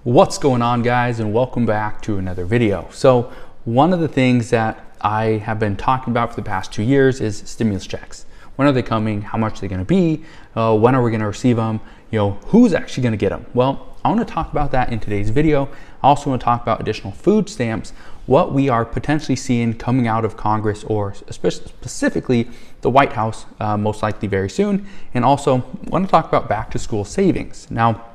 What's going on, guys, and welcome back to another video. So one of the things that I have been talking about for the past 2 years is stimulus checks. When are they coming? How much are they going to be? When are we going to receive them? Who's actually going to get them? Well, I want to talk about that in today's video. I also want to talk about additional food stamps, what we are potentially seeing coming out of Congress, or specifically the White House, most likely very soon. And also want to talk about back to school savings. Now,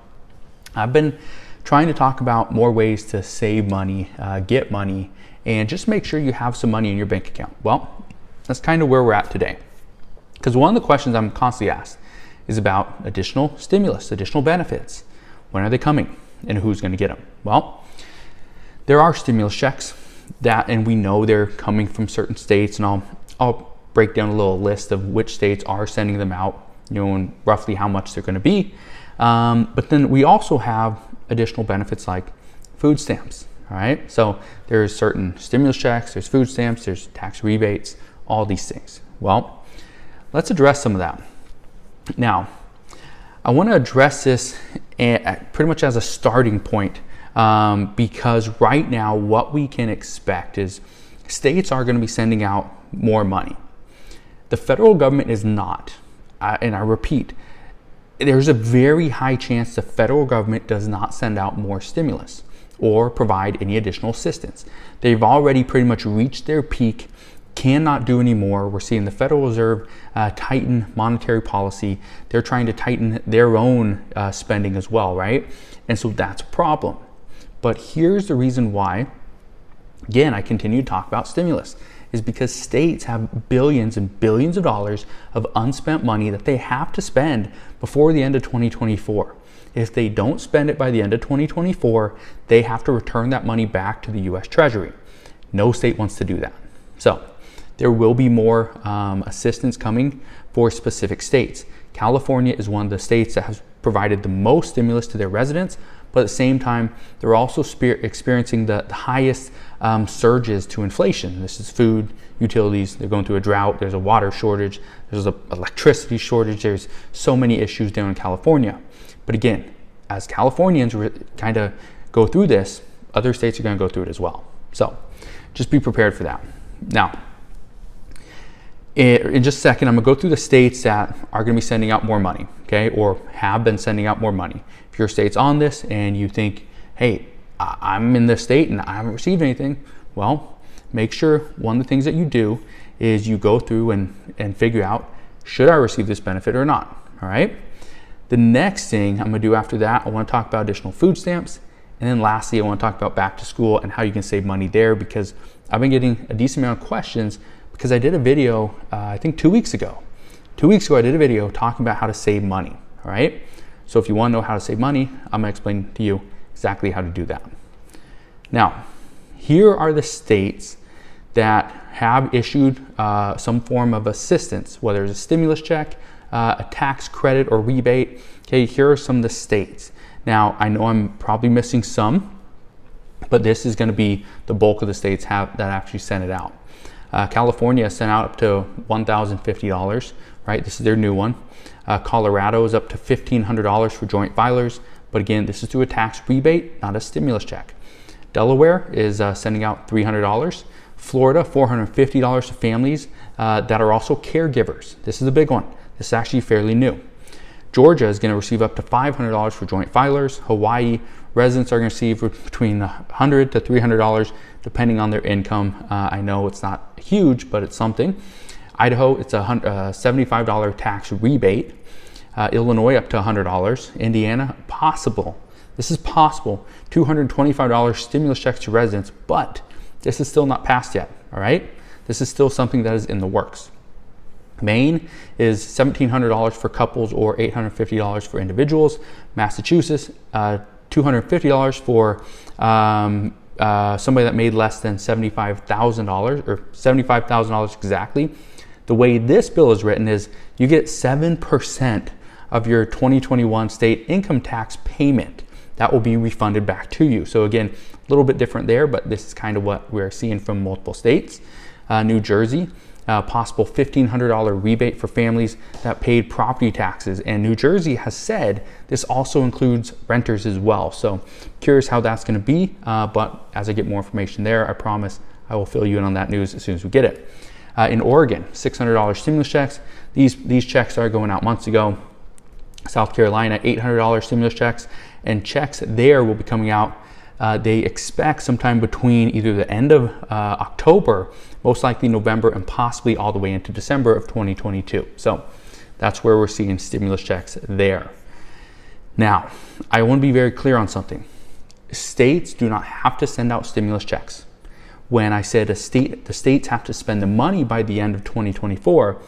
I've been trying to talk about more ways to save money, get money, and just make sure you have some money in your bank account. Well, that's kind of where we're at today. Because one of the questions I'm constantly asked is about additional stimulus, additional benefits. When are they coming and who's going to get them? Well, there are stimulus checks and we know they're coming from certain states, and I'll break down a little list of which states are sending them out, and roughly how much they're going to be. But then we also have additional benefits like food stamps. All right, so there's certain stimulus checks, there's food stamps, there's tax rebates, all these things. Well, let's address some of that. Now, I want to address this pretty much as a starting point, because right now what we can expect is states are going to be sending out more money. The federal government is not, and I repeat, there's a very high chance the federal government does not send out more stimulus or provide any additional assistance. They've already pretty much reached their peak, cannot do any more. We're seeing the Federal Reserve tighten monetary policy. They're trying to tighten their own spending as well, right? And so that's a problem. But here's the reason why, again, I continue to talk about stimulus, is because states have billions and billions of dollars of unspent money that they have to spend before the end of 2024. If they don't spend it by the end of 2024, they have to return that money back to the US Treasury. No state wants to do that. So there will be more assistance coming for specific states. California is one of the states that has provided the most stimulus to their residents, but at the same time, they're also experiencing the highest surges to inflation. This is food, utilities, they're going through a drought, there's a water shortage, there's an electricity shortage, there's so many issues down in California. But again, as Californians kind of go through this, other states are going to go through it as well. So just be prepared for that. Now, in just a second, I'm going to go through the states that are going to be sending out more money, okay, or have been sending out more money. If your state's on this and you think, hey, I'm in this state and I haven't received anything, well, make sure one of the things that you do is you go through and figure out, should I receive this benefit or not, all right? The next thing I'm going to do after that, I want to talk about additional food stamps. And then lastly, I want to talk about back to school and how you can save money there, because I've been getting a decent amount of questions because I did a video, I think 2 weeks ago. 2 weeks ago, I did a video talking about how to save money, all right? So if you want to know how to save money, I'm going to explain to you exactly how to do that. Now, here are the states that have issued some form of assistance, whether it's a stimulus check, a tax credit or rebate. Okay, here are some of the states. Now, I know I'm probably missing some, but this is going to be the bulk of the states that actually sent it out. California sent out up to $1,050, right? This is their new one. Colorado is up to $1,500 for joint filers, but again, this is through a tax rebate, not a stimulus check. Delaware is sending out $300. Florida, $450 to families that are also caregivers. This is a big one. This is actually fairly new. Georgia is going to receive up to $500 for joint filers. Hawaii residents are going to receive between $100 to $300 depending on their income. I know it's not huge, but it's something. Idaho, it's a $75 tax rebate. Illinois, up to $100. Indiana, possible. This is possible. $225 stimulus checks to residents, but this is still not passed yet, all right? This is still something that is in the works. Maine is $1,700 for couples or $850 for individuals. Massachusetts, $250 for somebody that made less than $75,000 or $75,000 exactly. The way this bill is written is you get 7% of your 2021 state income tax payment. That will be refunded back to you. So again, a little bit different there, but this is kind of what we're seeing from multiple states. New Jersey, possible $1,500 rebate for families that paid property taxes. And New Jersey has said this also includes renters as well. So curious how that's going to be. But as I get more information there, I promise I will fill you in on that news as soon as we get it. In Oregon, $600 stimulus checks. These checks are going out months ago. South Carolina, $800 stimulus checks, and checks there will be coming out. They expect sometime between either the end of October, most likely November, and possibly all the way into December of 2022. So that's where we're seeing stimulus checks there. Now, I want to be very clear on something. States do not have to send out stimulus checks. When I said the states have to spend the money by the end of 2024,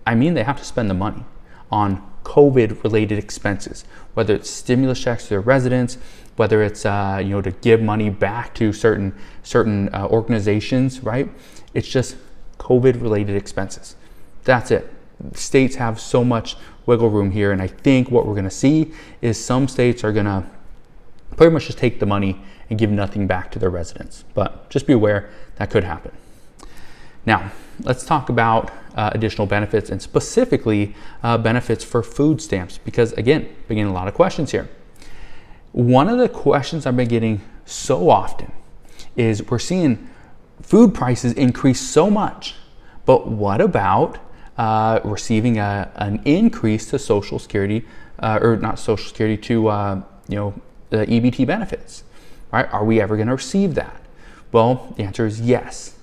I mean they have to spend the money on COVID-related expenses, whether it's stimulus checks to their residents, whether it's to give money back to certain organizations, right? It's just COVID-related expenses. That's it. States have so much wiggle room here, and I think what we're going to see is some states are going to pretty much just take the money and give nothing back to their residents. But just be aware that could happen. Now, let's talk about additional benefits, and specifically benefits for food stamps, because again, been getting a lot of questions here. One of the questions I've been getting so often is we're seeing food prices increase so much, but what about receiving an increase to Social Security, or not Social Security, to the EBT benefits, right? Are we ever going to receive that? Well, the answer is yes.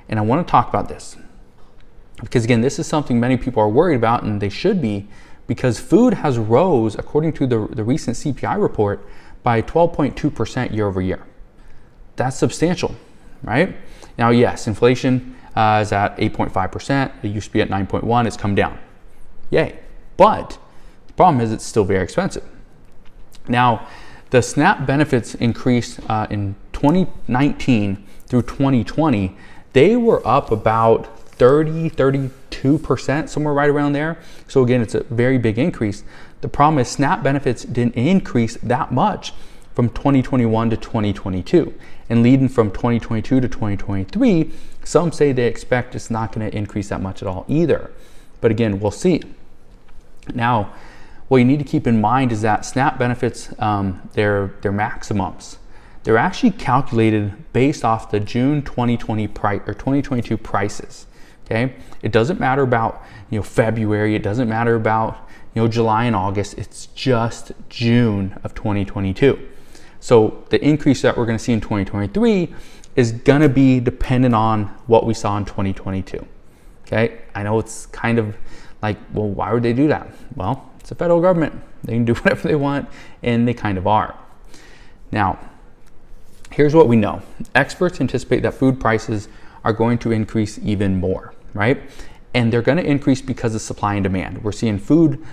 And I want to talk about this because, again, this is something many people are worried about, and they should be, because food has rose, according to the recent CPI report, by 12.2% year over year. That's substantial, right? Now, yes, inflation is at 8.5%. It used to be at 9.1%. It's come down. Yay. But the problem is it's still very expensive. Now, the SNAP benefits increased in 2019 through 2020. They were up about 32%, somewhere right around there. So again, it's a very big increase. The problem is SNAP benefits didn't increase that much from 2021 to 2022. And leading from 2022 to 2023, some say they expect it's not going to increase that much at all either. But again, we'll see. Now, what you need to keep in mind is that SNAP benefits, their maximums, they're actually calculated based off the June 2020 price or 2022 prices. Okay, it doesn't matter about February. It doesn't matter about July and August. It's just June of 2022. So the increase that we're going to see in 2023 is going to be dependent on what we saw in 2022. Okay, I know it's kind of like, well, why would they do that? Well, it's the federal government. They can do whatever they want, and they kind of are. Now, here's what we know. Experts anticipate that food prices are going to increase even more, right? And they're going to increase because of supply and demand. We're seeing food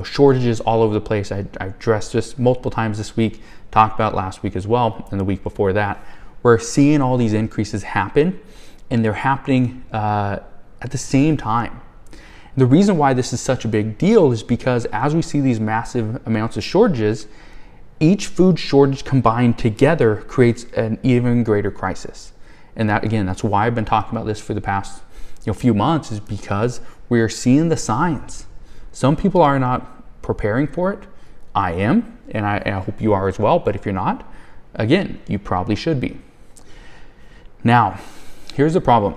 shortages all over the place. I've addressed this multiple times this week, talked about last week as well, and the week before that. We're seeing all these increases happen, and they're happening at the same time. The reason why this is such a big deal is because as we see these massive amounts of shortages, each food shortage combined together creates an even greater crisis. And that, again, that's why I've been talking about this for the past few months, is because we are seeing the signs. Some people are not preparing for it. I am, and I hope you are as well. But if you're not, again, you probably should be. Now, here's the problem.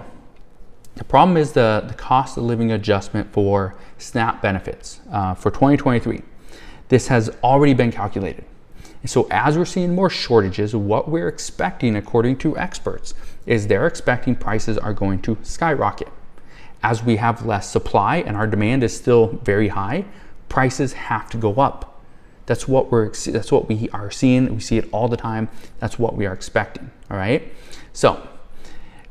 The problem is the cost of living adjustment for SNAP benefits for 2023. This has already been calculated. And so as we're seeing more shortages, what we're expecting, according to experts, is they're expecting prices are going to skyrocket. As we have less supply and our demand is still very high, prices have to go up. That's what we are seeing. We see it all the time. That's what we are expecting. All right. So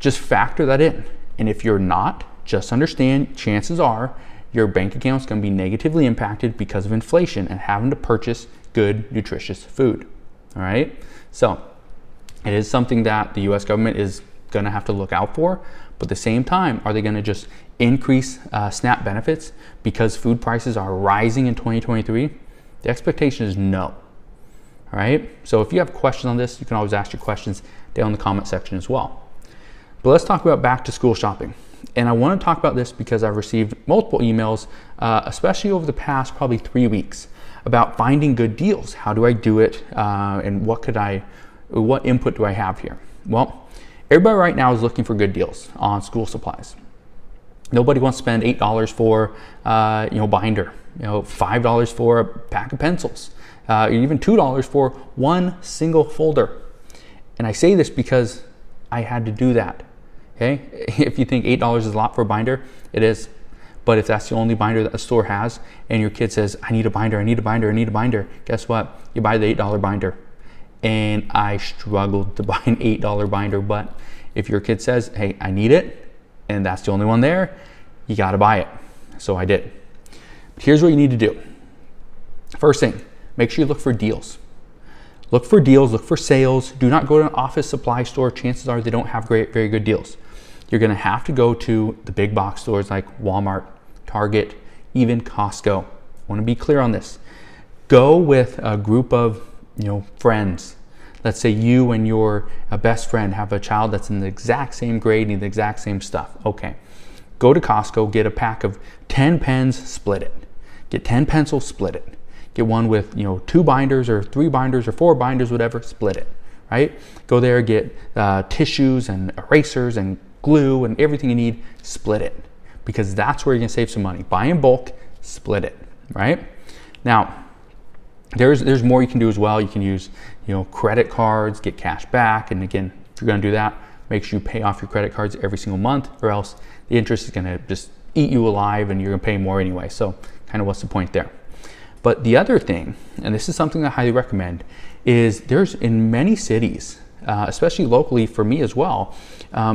just factor that in. And if you're not, just understand chances are your bank account is going to be negatively impacted because of inflation and having to purchase good, nutritious food. All right. So it is something that the U.S. government is going to have to look out for. But at the same time, are they going to just increase SNAP benefits because food prices are rising in 2023? The expectation is no. All right. So if you have questions on this, you can always ask your questions down in the comment section as well. But let's talk about back to school shopping. And I want to talk about this because I've received multiple emails, especially over the past probably 3 weeks, about finding good deals. How do I do it? And what input do I have here? Well, everybody right now is looking for good deals on school supplies. Nobody wants to spend $8 for binder, $5 for a pack of pencils, even $2 for one single folder. And I say this because I had to do that. Okay, if you think $8 is a lot for a binder, it is. But if that's the only binder that the store has, and your kid says, I need a binder, I need a binder, I need a binder, guess what? You buy the $8 binder. And I struggled to buy an $8 binder, but if your kid says, hey, I need it, and that's the only one there, you gotta buy it. So I did. But here's what you need to do. First thing, make sure you look for deals. Look for deals, look for sales. Do not go to an office supply store. Chances are they don't have very good deals. You're gonna have to go to the big box stores like Walmart, Target, even Costco. I wanna be clear on this. Go with a group of friends. Let's say you and your best friend have a child that's in the exact same grade, need the exact same stuff. Okay, go to Costco, get a pack of 10 pens, split it. Get 10 pencils, split it. Get one with 2 binders or 3 binders or 4 binders, whatever, split it, right? Go there, get tissues and erasers and glue and everything you need, split it. Because that's where you're gonna save some money. Buy in bulk, split it, right? Now, there's more you can do as well. You can use credit cards, get cash back, and again, if you're gonna do that, make sure you pay off your credit cards every single month, or else the interest is gonna just eat you alive and you're gonna pay more anyway. So kind of what's the point there? But the other thing, and this is something I highly recommend, is there's in many cities, especially locally for me as well,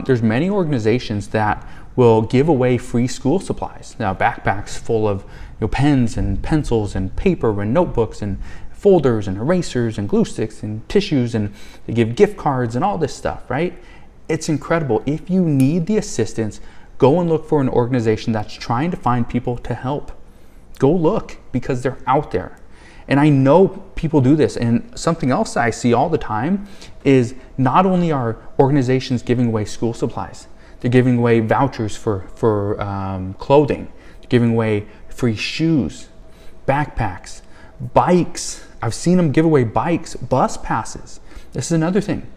there's many organizations that will give away free school supplies. Now, backpacks full of pens and pencils and paper and notebooks and folders and erasers and glue sticks and tissues, and they give gift cards and all this stuff, right? It's incredible. If you need the assistance, go and look for an organization that's trying to find people to help. Go look, because they're out there. And I know people do this. And something else that I see all the time is not only are organizations giving away school supplies, they're giving away vouchers for clothing, they're giving away free shoes, backpacks, bikes. I've seen them give away bikes, bus passes. This is another thing.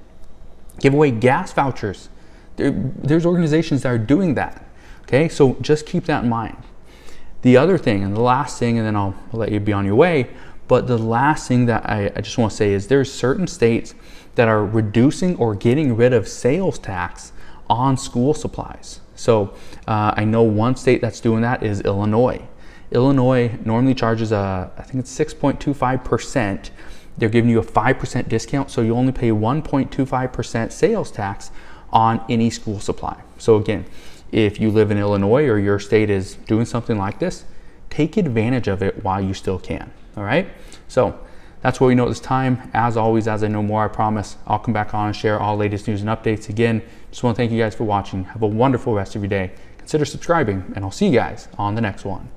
Give away gas vouchers. There's organizations that are doing that. Okay, so just keep that in mind. The other thing, and the last thing, and then I'll let you be on your way, but the last thing that I just want to say is there's certain states that are reducing or getting rid of sales tax on school supplies. So I know one state that's doing that is Illinois. Illinois normally charges I think it's 6.25%. They're giving you a 5% discount, so you only pay 1.25% sales tax on any school supply. So again, if you live in Illinois or your state is doing something like this, take advantage of it while you still can, all right? So that's what we know at this time. As always, as I know more, I promise I'll come back on and share all latest news and updates. Again, just want to thank you guys for watching. Have a wonderful rest of your day. Consider subscribing, and I'll see you guys on the next one.